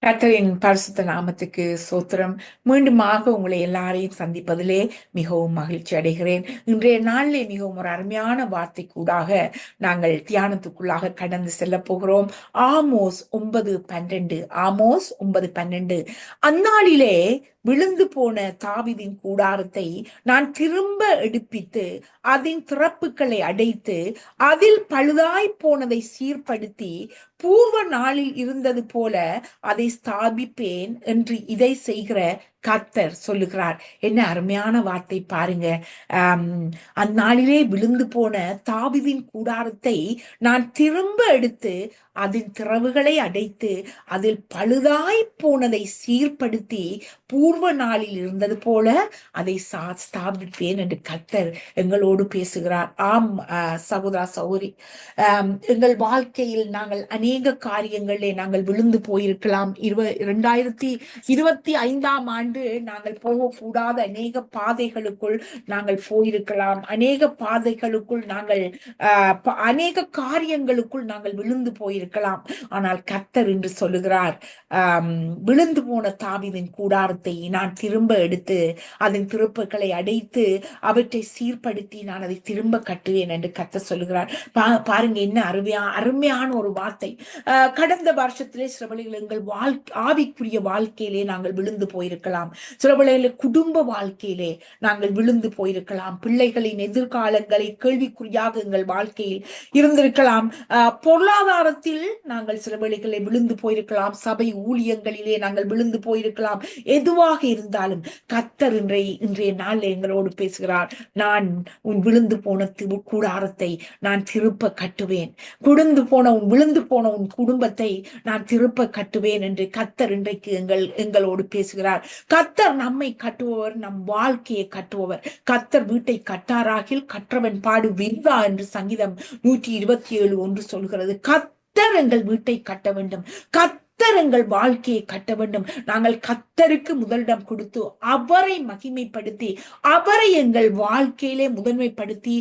கர்த்தரின் பரிசுத்த நாமத்துக்கு சோத்திரம். மீண்டுமாக உங்களை எல்லாரையும் சந்திப்பதிலே மிகவும் மகிழ்ச்சி அடைகிறேன். இன்றைய நாளிலே மிகவும் ஒரு அருமையான வார்த்தை கூடாக நாங்கள் தியானத்துக்குள்ளாக கடந்து செல்ல போகிறோம். ஆமோஸ் 9:12. ஆமோஸ் 9:12. அந்நாளிலே விழுந்து போன தாவீதின் கூடாரத்தை நான் திரும்ப எடுப்பித்து அதன் திறப்புகளை அடைத்து அதில் பழுதாய் போனதை சீர்படுத்தி பூர்வ நாளில் இருந்தது போல அதை ஸ்தாபிப்பேன் என்று இதை செய்கிற கர்த்தர் சொல்லுகிறார். என்ன அருமையான வார்த்தை பாருங்க. அந்நாளிலே விழுந்து போன தாவீதின் கூடாரத்தை நான் திரும்ப எடுத்து அதன் திறவுகளை அடைத்து அதில் பழுதாய் போனதை சீர்படுத்தி பூர்வ நாளில் இருந்தது போல அதை ஸ்தாபிப்பேன் என்று கர்த்தர் எங்களோடு பேசுகிறார். ஆம் சகோதரா சகோதரி, எங்கள் வாழ்க்கையில் நாங்கள் அநேக காரியங்களிலே நாங்கள் விழுந்து போயிருக்கலாம். 2025 நாங்கள் போகக்கூடாத அநேக பாதைகளுக்குள் நாங்கள் போயிருக்கலாம். அநேக பாதைகளுக்குள் நாங்கள் அநேக காரியங்களுக்குள் நாங்கள் விழுந்து போயிருக்கலாம். ஆனால் கர்த்தர் என்று சொல்லுகிறார், விழுந்து போன தாவீதின் கூடாரத்தை நான் திரும்ப எடுத்து அதன் திருப்புகளை அடைத்து அவற்றை சீர்படுத்தி நான் அதை திரும்ப கட்டுவேன் என்று கர்த்தர் சொல்லுகிறார். பாருங்க, என்ன அருமையான ஒரு வார்த்தை. கடந்த வருஷத்திலே சில வேளைகளில் எங்கள் ஆவிக்குரிய வாழ்க்கையிலே நாங்கள் விழுந்து போயிருக்கலாம். சில வேளைகளில் குடும்ப வாழ்க்கையிலே நாங்கள் விழுந்து போயிருக்கலாம். பிள்ளைகளின் எதிர்காலங்களை கேள்விக்குறியாக எங்கள் வாழ்க்கையில் இருந்திருக்கலாம். பொருளாதாரத்தில் நாங்கள் சில வேளைகளில் விழுந்து போயிருக்கலாம். சபை ஊழியங்களிலே நாங்கள் விழுந்து போயிருக்கலாம். எதுவாக இருந்தாலும் கர்த்தர் இன்றைய நாளில் எங்களோடு பேசுகிறார். நான் உன் விழுந்து போன கூடாரத்தை நான் திருப்ப கட்டுவேன். விழுந்து போன உன் குடும்பத்தை நான் திருப்ப கட்டுவேன் என்று கர்த்தர் இன்றைக்கு எங்களோடு பேசுகிறார். கர்த்தர் நம்மை கட்டுபவர், நம் வாழ்க்கையை கட்டுபவர். கர்த்தர் வீட்டை கட்டாராகில் கற்றவன் பாடு விருதா என்று சங்கீதம் 127:1 சொல்கிறது. கர்த்தர் எங்கள் வீட்டை கட்ட வேண்டும். கர்த்தர் எங்கள் வாழ்க்கையை கட்ட வேண்டும். நாங்கள் கர்த்தருக்கு முதலிடம் கொடுத்து அவரை மகிமைப்படுத்தி அவரை எங்கள் வாழ்க்கையிலே முதன்மைப்படுத்தி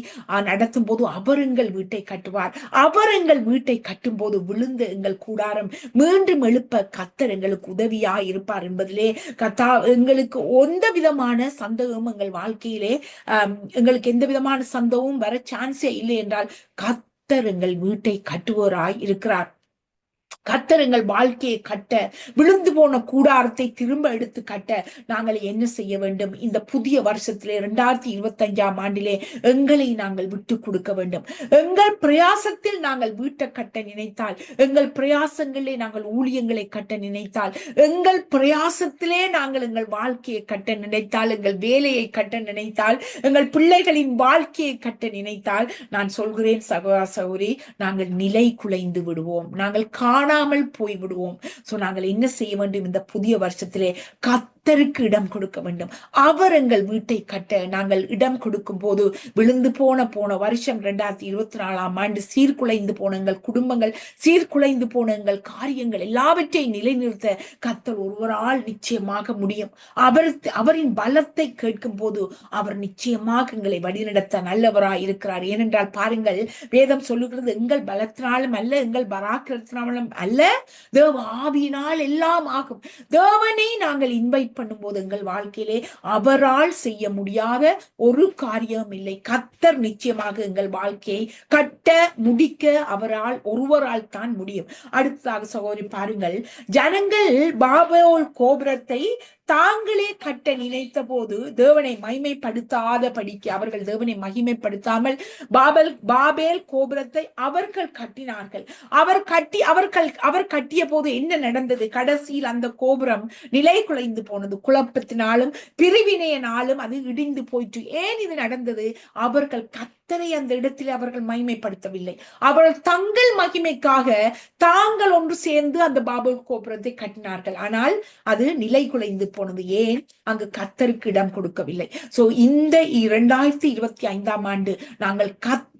நடத்தும் போது அவர் எங்கள் வீட்டை கட்டுவார். அவர் எங்கள் வீட்டை கட்டும் போது விழுந்து எங்கள் கூடாரம் மீண்டும் எழுப்ப கர்த்தர் எங்களுக்கு உதவியாக இருப்பார் என்பதிலே எங்களுக்கு எந்த விதமான சந்தேகமும் எங்கள் வாழ்க்கையிலே எங்களுக்கு எந்த விதமான சந்தேகமும் வர சான்ஸே இல்லை என்றால் கர்த்தர் எங்கள் வீட்டை கட்டுவோராய் இருக்கிறார். கர்த்தர் எங்கள் வாழ்க்கையை கட்ட, விழுந்து போன கூடாரத்தை திரும்ப எடுத்து கட்ட நாங்கள் என்ன செய்ய வேண்டும்? இந்த புதிய வருஷத்திலே 2025 எங்களை நாங்கள் விட்டு கொடுக்க வேண்டும். எங்கள் பிரயாசத்தில் நாங்கள் வீட்டை கட்ட நினைத்தால், எங்கள் பிரயாசங்களே நாங்கள் ஊழியங்களை கட்ட நினைத்தால், எங்கள் பிரயாசத்திலே நாங்கள் எங்கள் வாழ்க்கையை கட்ட நினைத்தால், எங்கள் வேலையை கட்ட நினைத்தால், எங்கள் பிள்ளைகளின் வாழ்க்கையை கட்ட நினைத்தால், நான் சொல்கிறேன் சகோதர சகோதரி, நாங்கள் நிலை குலைந்து விடுவோம். நாங்கள் காணாமல் போய்விடுவோம். சோ நாங்கள் என்ன செய்ய வேண்டும்? இந்த புதிய வருஷத்திலே கர்த்தருக்கு இடம் கொடுக்க வேண்டும். அவர் எங்கள் வீட்டை கட்ட நாங்கள் இடம் கொடுக்கும் போது விழுந்து போன வருஷம் 2024 சீர்குலைந்து போன எங்கள் குடும்பங்கள், சீர்குலைந்து போன எங்கள் காரியங்கள் எல்லாவற்றையும் நிலைநிறுத்த கர்த்தர் ஒருவரால் நிச்சயமாக முடியும். அவரின் பலத்தை கேட்கும் போது அவர் நிச்சயமாக எங்களை வழிநடத்த நல்லவராய் இருக்கிறார். ஏனென்றால் பாருங்கள், வேதம் சொல்லுகிறது, எங்கள் பலத்தினாலும் அல்ல, எங்கள் பராக்கிரத்தினாலும் அல்ல, தேவ ஆவியினால் எல்லாம் ஆகும். தேவனை நாங்கள் இன்வைட் பண்ணும்போது எங்கள் வாழ்க்கையிலே அவரால் செய்ய முடியாத ஒரு காரியம் இல்லை. கர்த்தர் நிச்சயமாக எங்கள் வாழ்க்கையை கட்ட முடிக்க ஒருவரால் தான் முடியும். அடுத்ததாக சகோதரி பாருங்கள், ஜனங்கள் பாபேல் கோபுரத்தை தாங்களே கட்ட நினைத்த போது தேவனை மகிமைப்படுத்தாத படிக்க அவர்கள் தேவனை மகிமைப்படுத்தாமல் பாபேல் கோபுரத்தை அவர்கள் கட்டினார்கள். அவர் கட்டிய போது என்ன நடந்தது? கடைசியில் அந்த கோபுரம் நிலை குலைந்து போனது. குழப்பத்தினாலும் பிரிவினையினாலும் அது இடிந்து போயிற்று. ஏன் இது நடந்தது? அவர்கள் கர்த்தரை அந்த இடத்தில் அவர்கள் மகிமைப்படுத்தவில்லை. அவர்கள் தங்கள் மகிமைக்காக தாங்கள் ஒன்று சேர்ந்து அந்த பாபேல் கோபுரத்தை கட்டினார்கள். ஆனால் அது நிலை குலைந்து போனது. ஏன்? அங்கு கர்த்தருக்கு இடம் கொடுக்கவில்லை. சோ இந்த 2025 நாங்கள்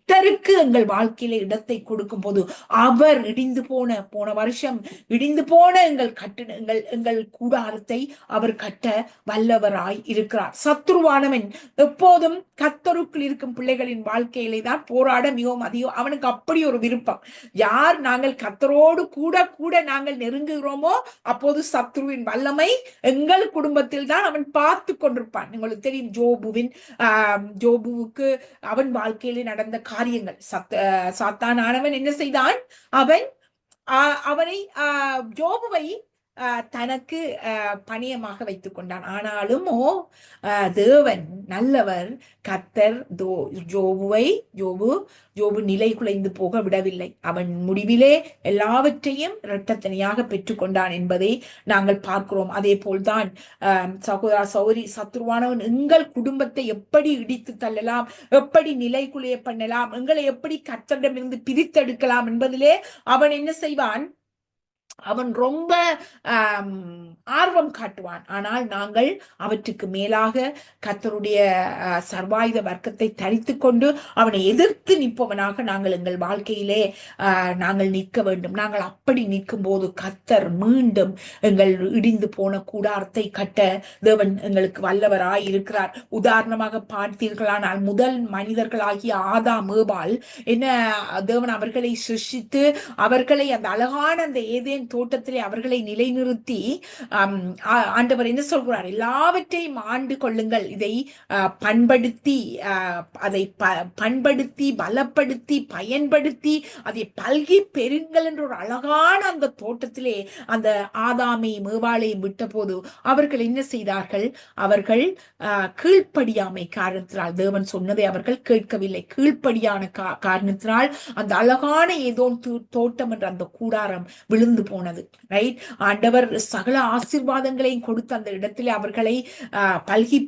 கர்த்தருக்கு எங்கள் வாழ்க்கையில இடத்தை கொடுக்கும் போது அவர் போன வருஷம் இடிந்து போன எங்கள் எங்கள் கூடாரத்தை அவர் கட்ட வல்லவராய் இருக்கிறார். சத்துருவானவன் எப்போதும் கர்த்தருக்குள் இருக்கும் பிள்ளைகளின் வாழ்க்கையிலே தான் போராட மிகவும் அதிகம். அவனுக்கு அப்படி ஒரு விருப்பம். யார் நாங்கள் கர்த்தரோடு கூட கூட நாங்கள் நெருங்குகிறோமோ அப்போது சத்ருவின் வல்லமை எங்கள் குடும்பத்தில் தான் அவன் பார்த்து கொண்டிருப்பான். உங்களுக்கு தெரியும் ஜோபுவுக்கு அவன் வாழ்க்கையிலே நடந்த காரியங்கள். சாத்தானானவன் என்ன செய்தான்? அவனை ஜோபுவை தனக்கு பணியமாக வைத்துக் கொண்டான். ஆனாலும் தேவன் நல்லவர். கர்த்தர் ஜோபு நிலை குலைந்து போக விடவில்லை. அவன் முடிவிலே எல்லாவற்றையும் இரட்டத்தனியாக பெற்றுக்கொண்டான் என்பதை நாங்கள் பார்க்கிறோம். அதே போல்தான் சகோதர சௌரி சத்ருவானவன் எங்கள் குடும்பத்தை எப்படி இடித்து தள்ளலாம், எப்படி நிலை குலைய பண்ணலாம், எங்களை எப்படி கர்த்தரிடமிருந்து பிரித்தெடுக்கலாம் என்பதிலே அவன் என்ன செய்வான்? அவன் ரொம்ப ஆர்வம் காட்டுவான். ஆனால் நாங்கள் அவற்றுக்கு மேலாக கர்த்தருடைய சர்வாயுத வர்க்கத்தை தரித்து கொண்டு அவனை எதிர்த்து நிற்பவனாக நாங்கள் எங்கள் வாழ்க்கையிலே நாங்கள் நிற்க வேண்டும். நாங்கள் அப்படி நிற்கும் போது கர்த்தர் மீண்டும் எங்கள் இடிந்து போன கூடாரத்தை கட்ட தேவன் எங்களுக்கு வல்லவராய் இருக்கிறார். உதாரணமாக பார்த்தீர்களானால் முதல் மனிதர்களாகிய ஆதாம் ஏவாள் என்ன தேவன் அவர்களை சிருஷ்டித்து அவர்களை அந்த அழகான அந்த ஏதேன் தோட்டத்திலே அவர்களை நிலைநிறுத்தி ஆண்டவர் என்ன சொல்கிறார்? எல்லாவற்றையும் ஆண்டு கொள்ளுங்கள், இதை பண்படுத்தி அதை பண்படுத்தி பலப்படுத்தி பயன்படுத்தி அதை பல்கி பெறுங்கள் என்ற ஒரு அழகான அந்த தோட்டத்திலே அந்த ஆதாமையும் ஏவாளையும் விட்ட போது அவர்கள் என்ன செய்தார்கள்? அவர்கள் கீழ்ப்படியாமை காரணத்தினால், தேவன் சொன்னதை அவர்கள் கேட்கவில்லை. கீழ்ப்படியான காரணத்தினால் அந்த அழகான ஏதோ தோட்டம் என்ற அந்த கூடாரம் விழுந்து போனது. ரைட்? ஆண்டவர் சகல ஆசீர்வாதங்களையும் கொடுத்து அந்த இடத்திலே அவர்களை பல்கி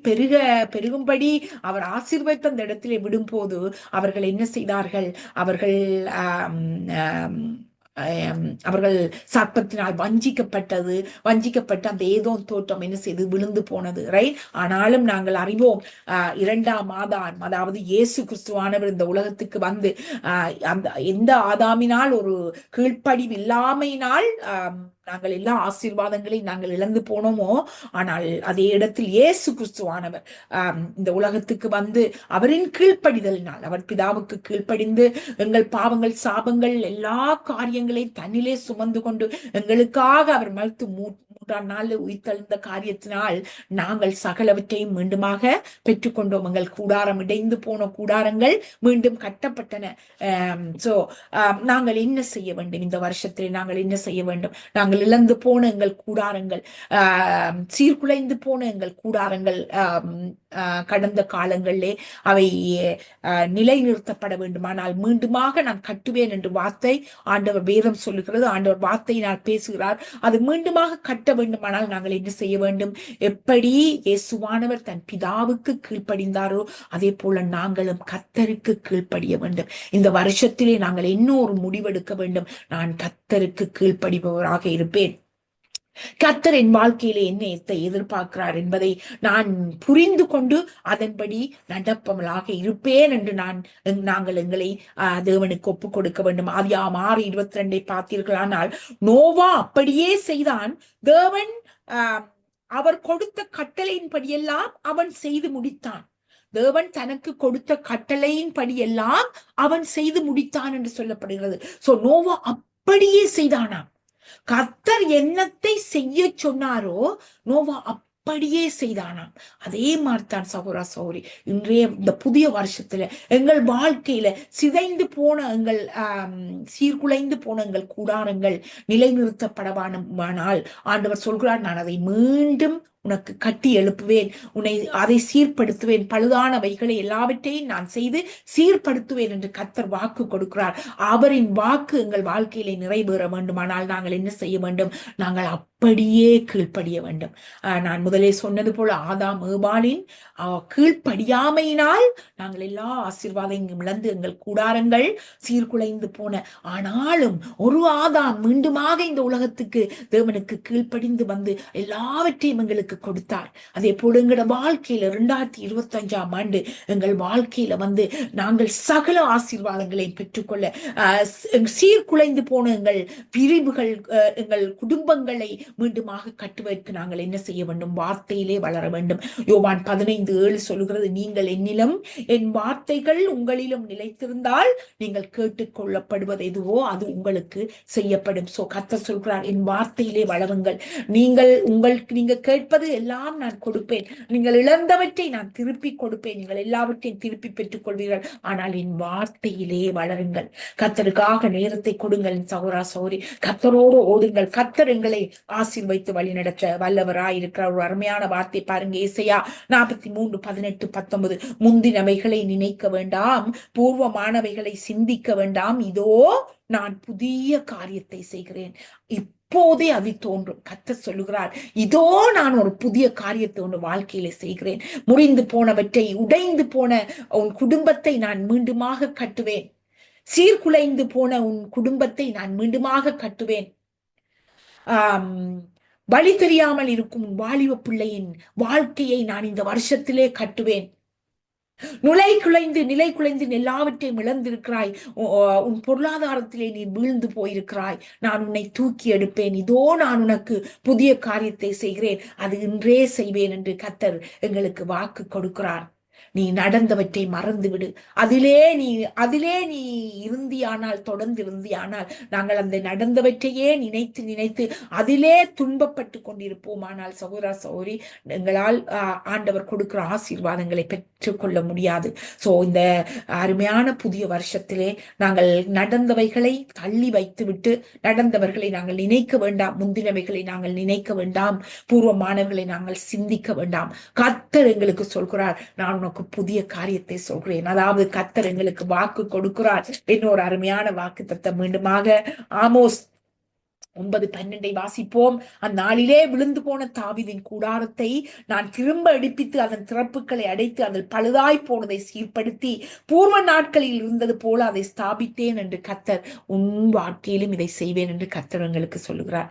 பெருகும்படி அவர் ஆசீர்வதித்த அந்த இடத்திலே விடும்போது அவர்கள் என்ன செய்தார்கள்? அவர்கள் சர்ப்பத்தினால் வஞ்சிக்கப்பட்டு அந்த ஏதோ தோட்டம் என்ன செய்து விழுந்து போனது. ரைட்? ஆனாலும் நாங்கள் அறிவோம், இரண்டாம் ஆதாம், அதாவது இயேசு கிறிஸ்துவானவர் இந்த உலகத்துக்கு வந்து அந்த எந்த ஆதாமினால் ஒரு கீழ்ப்படிவு இல்லாமையினால் நாங்கள் எல்லா ஆசீர்வாதங்களையும் நாங்கள் இழந்து போனோமோ, ஆனால் அதே இடத்தில் இயேசு கிறிஸ்துவானவர் இந்த உலகத்துக்கு வந்து அவரின் கீழ்ப்படிதலினால், அவர் பிதாவுக்கு கீழ்ப்படிந்து எங்கள் பாவங்கள் சாபங்கள் எல்லா காரியங்களையும் தன்னிலே சுமந்து கொண்டு எங்களுக்காக அவர் மறுத்து மூன்றாம் நாள் உயிர்த்தெழுந்த காரியத்தினால் நாங்கள் சகலவற்றையும் மீண்டுமாக பெற்றுக்கொண்டோம். எங்கள் கூடாரம் இடைந்து போன கூடாரங்கள் மீண்டும் கட்டப்பட்டன. நாங்கள் என்ன செய்ய வேண்டும்? இந்த வருஷத்தில் நாங்கள் என்ன செய்ய வேண்டும்? நாங்கள் இழந்து போன எங்கள் கூடாரங்கள், சீர்குலைந்து போன எங்கள் கூடாரங்கள் கடந்த காலங்களிலே அவை நிலைநிறுத்தப்பட வேண்டுமானால் மீண்டுமாக நான் கட்டுவேன் என்று வார்த்தை ஆண்டவர் வேதம் சொல்லுகிறது. ஆண்டவர் வார்த்தையினால் பேசுகிறார். அது மீண்டுமாக கட்ட வேண்டுமானால் நாங்கள் என்ன செய்ய வேண்டும்? எப்படி இயேசுவானவர் தன் பிதாவுக்கு கீழ்ப்படிந்தாரோ அதே போல நாங்களும் கர்த்தருக்கு கீழ்ப்படிய வேண்டும். இந்த வருஷத்திலே நாங்கள் இன்னொரு முடிவெடுக்க வேண்டும். நான் கர்த்தருக்கு கீழ்ப்படிபவராக இருப்பேன். கர்த்தர் என் வாழ்க்கையிலே என்னத்தை எதிர்பார்க்கிறார் என்பதை நான் புரிந்து கொண்டு அதன்படி நடப்பவளாக இருப்பேன் என்று நாங்கள் எங்களை தேவனுக்கு ஒப்புக் கொடுக்க வேண்டும். ஆதியாகமம் 6:22 பார்த்தீர்களானால் நோவா அப்படியே செய்தான். தேவன் அவர் கொடுத்த கட்டளையின்படியெல்லாம் அவன் செய்து முடித்தான். தேவன் தனக்கு கொடுத்த கட்டளையின்படி எல்லாம் அவன் செய்து முடித்தான் என்று சொல்லப்படுகிறது. சோ நோவா அப்படியே செய்தானாம். கர்த்தர் என்னத்தை செய்ய சொன்னாரோ நோவா அப்படியே செய்தானாம். அதே மாதிரிதான் சகோதர சகோதரி, இன்றைய இந்த புதிய வருஷத்துல எங்கள் வாழ்க்கையில சிதைந்து போன எங்கள் சீர்குலைந்து போன எங்கள் கூடாரங்கள் நிலைநிறுத்தப்படவானால் ஆண்டவர் சொல்கிறார், நான் அதை மீண்டும் உனக்கு கட்டி எழுப்புவேன், உன்னை அதை சீர்படுத்துவேன், பழுதானவைகளை எல்லாவற்றையும் நான் செய்து சீர்படுத்துவேன் என்று கர்த்தர் வாக்கு கொடுக்கிறார். அவரின் வாக்கு எங்கள் வாழ்க்கையிலே நிறைவேற வேண்டுமானால் நாங்கள் என்ன செய்ய வேண்டும்? நாங்கள் அப்படியே கீழ்ப்படிய வேண்டும். நான் முதலே சொன்னது போல ஆதாம் ஏவாளின் கீழ்ப்படியாமையினால் நாங்கள் எல்லா ஆசீர்வாதங்களும் இழந்து எங்கள் கூடாரங்கள் சீர்குலைந்து போன. ஆனாலும் ஒரு ஆதாம் மீண்டுமாக இந்த உலகத்துக்கு தேவனுக்கு கீழ்ப்படிந்து வந்து எல்லாவற்றையும் எங்களுக்கு எங்களுக்கு கொடுத்தார். அதே போல எங்களோட வாழ்க்கையில 2025ஆம் ஆண்டு எங்கள் வாழ்க்கையில நாங்கள் சகல ஆசீர்வாதங்களை பெற்றுக்கொள்ள சீர்குலைந்து போன எங்கள் பிரிவுகள் எங்கள் குடும்பங்களை மீண்டுமாக கட்டுவதற்கு நாங்கள் என்ன செய்ய வேண்டும்? வார்த்தையிலே வளர வேண்டும். யோவான் 15:7 சொல்கிறது, நீங்கள் என்னிலும் என் வார்த்தைகள் உங்களிலும் நிலைத்திருந்தால் நீங்கள் கேட்டுக்கொள்ளப்படுவது எதுவோ அது உங்களுக்கு செய்யப்படும். சோ கர்த்தர் சொல்கிறார், என் வார்த்தையிலே வளருங்கள். நீங்க கேட்பது எல்லாம் நான் கொடுப்பேன். நீங்கள் இழந்தவற்றை நான் திருப்பி கொடுப்பேன். நீங்கள் எல்லாவற்றையும் திருப்பி பெற்றுக் கொள்வீர்கள். ஆனால் என் வார்த்தையிலே வளருங்கள். கர்த்தருக்காக நேரத்தை கொடுங்கள். சகோதரா சகோதரி, கர்த்தரோடு ஓடுங்கள். கர்த்தர் எங்களை ஆசீர்வதித்து வழி நடத்த வல்லவராய் இருக்கிறார். ஒரு அருமையான வார்த்தை பாருங்க, ஏசாயா 43:18-19. முந்தினவைகளை நினைக்க வேண்டாம், பூர்வமானவைகளை சிந்திக்க வேண்டாம், இதோ நான் புதிய காரியத்தை செய்கிறேன், இப்போதே அது தோன்றும். கர்த்தர் சொல்லுகிறார், இதோ நான் ஒரு புதிய காரியத்தை உன் வாழ்க்கையில செய்கிறேன். முறிந்து போனவற்றை, உடைந்து போன உன் குடும்பத்தை நான் மீண்டுமாக கட்டுவேன். சீர்குலைந்து போன உன் குடும்பத்தை நான் மீண்டுமாக கட்டுவேன். வழி தெரியாமல் இருக்கும் வாலிப பிள்ளையின் வாழ்க்கையை நான் இந்த வருஷத்திலே கட்டுவேன். நிலை குலைந்து எல்லாவற்றையும் இழந்திருக்கிறாய். உன் பொருளாதாரத்திலே நீ வீழ்ந்து போயிருக்கிறாய். நான் உன்னை தூக்கி எடுப்பேன். இதோ நான் உனக்கு புதிய காரியத்தை செய்கிறேன், அது இன்றே செய்வேன் என்று கர்த்தர் எங்களுக்கு வாக்கு கொடுக்கிறார். நீ நடந்தவற்றை மறந்துவிடு. அதிலே நீ இருந்தியானால், தொடர்ந்து இருந்தியானால், நாங்கள் அந்த நடந்தவற்றையே நினைத்து நினைத்து அதிலே துன்பப்பட்டு கொண்டிருப்போம். ஆனால் சகோதரா சகோதரி, எங்களால் ஆண்டவர் கொடுக்கிற ஆசீர்வாதங்களை பெற்றுக்கொள்ள முடியாது. சோ இந்த அருமையான புதிய வருஷத்திலே நாங்கள் நடந்தவைகளை தள்ளி வைத்துவிட்டு, நடந்தவர்களை நாங்கள் நினைக்க வேண்டாம், முந்தினவைகளை நாங்கள் நினைக்க வேண்டாம், பூர்வமானவர்களை நாங்கள் சிந்திக்க வேண்டாம். கர்த்தர் எங்களுக்கு சொல்கிறார், நான் உனக்கு புதிய காரியத்தை சொல்கிறேன். அதாவது கர்த்தர் எங்களுக்கு வாக்கு கொடுக்கிறார். இன்னொரு அருமையான வாக்கு தத்தம் மீண்டுமாக ஆமோஸ் 9:12 வாசிப்போம். அந்நாளிலே விழுந்து போன தாவீதின் கூடாரத்தை நான் திரும்ப எடுப்பித்து அதன் திறப்புகளை அடைத்து அதில் பழுதாய் போனதை சீர்படுத்தி பூர்வ நாட்களில் இருந்தது போல அதை ஸ்தாபித்தேன் என்று கர்த்தர், உன் வாழ்க்கையிலும் இதை செய்வேன் என்று கர்த்தர் எங்களுக்கு சொல்லுகிறார்.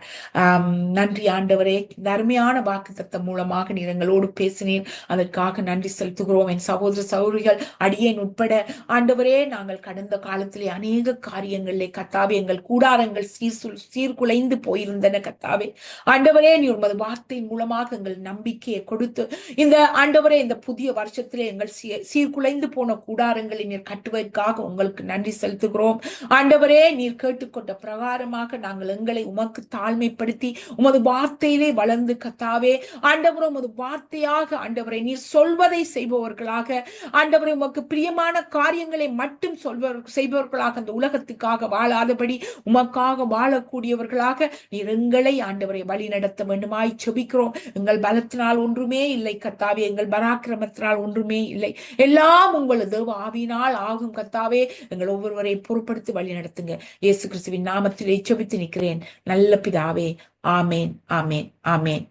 நன்றி ஆண்டவரே, இந்த அருமையான வாக்கு தத்தம் மூலமாக நீர் எங்களோடு பேசினீர். அதற்காக நன்றி செலுத்துகிறோம். என் சகோதர சகோதரிகள் அடியேன் உட்பட ஆண்டவரே, நாங்கள் கடந்த காலத்திலே அநேக காரியங்களிலே கர்த்தாவே எங்கள் கூடாரங்கள் சீர்குலைந்து போயிருந்தன. கர்த்தாவே ஆண்டவரே, நீ உமது வார்த்தையின் மூலமாக எங்கள் நம்பிக்கையை கொடுத்து இந்த ஆண்டவரே இந்த புதிய வருஷத்திலே எங்கள் சீர்குலைந்து போன கூடாரங்களை நீர் கட்டுவதற்காக உங்களுக்கு நன்றி செலுத்துகிறோம். ஆண்டவரே, நீர் கேட்டுக்கொண்ட பிரகாரமாக நாங்கள் எங்களை உமக்கு தாழ்மைப்படுத்தி உமது வார்த்தையிலே வளர்ந்து கர்த்தாவே ஆண்டவரே, உமது வார்த்தையாக ஆண்டவரை நீர் சொல்வதை செய்பவர்களாக, ஆண்டவரை உமக்கு பிரியமான காரியங்களை மட்டும் செய்பவர்களாக, அந்த உலகத்துக்காக வாழாதபடி உமக்காக வாழக்கூடியவர்களாக நீர் எங்களை ஆண்டவரை வழி நடத்த வேண்டுமாய் செபிக்கிறோம். எங்கள் பலத்தினால் ஒன்றுமே இல்லை கர்த்தாவே, எங்கள் பராக்கிரமத்தினால் ஒன்றுமே இல்லை, எல்லாம் உங்களது தேவ ஆவியினால் ஆகும் கர்த்தாவே. எங்கள் ஒவ்வொருவரை பொறுப்படுத்தி வழி நடத்துங்க. இயேசு கிறிஸ்துவின் நாமத்தில் செபித்து நிற்கிறேன் நல்ல பிதாவே. ஆமேன், ஆமேன், ஆமேன்.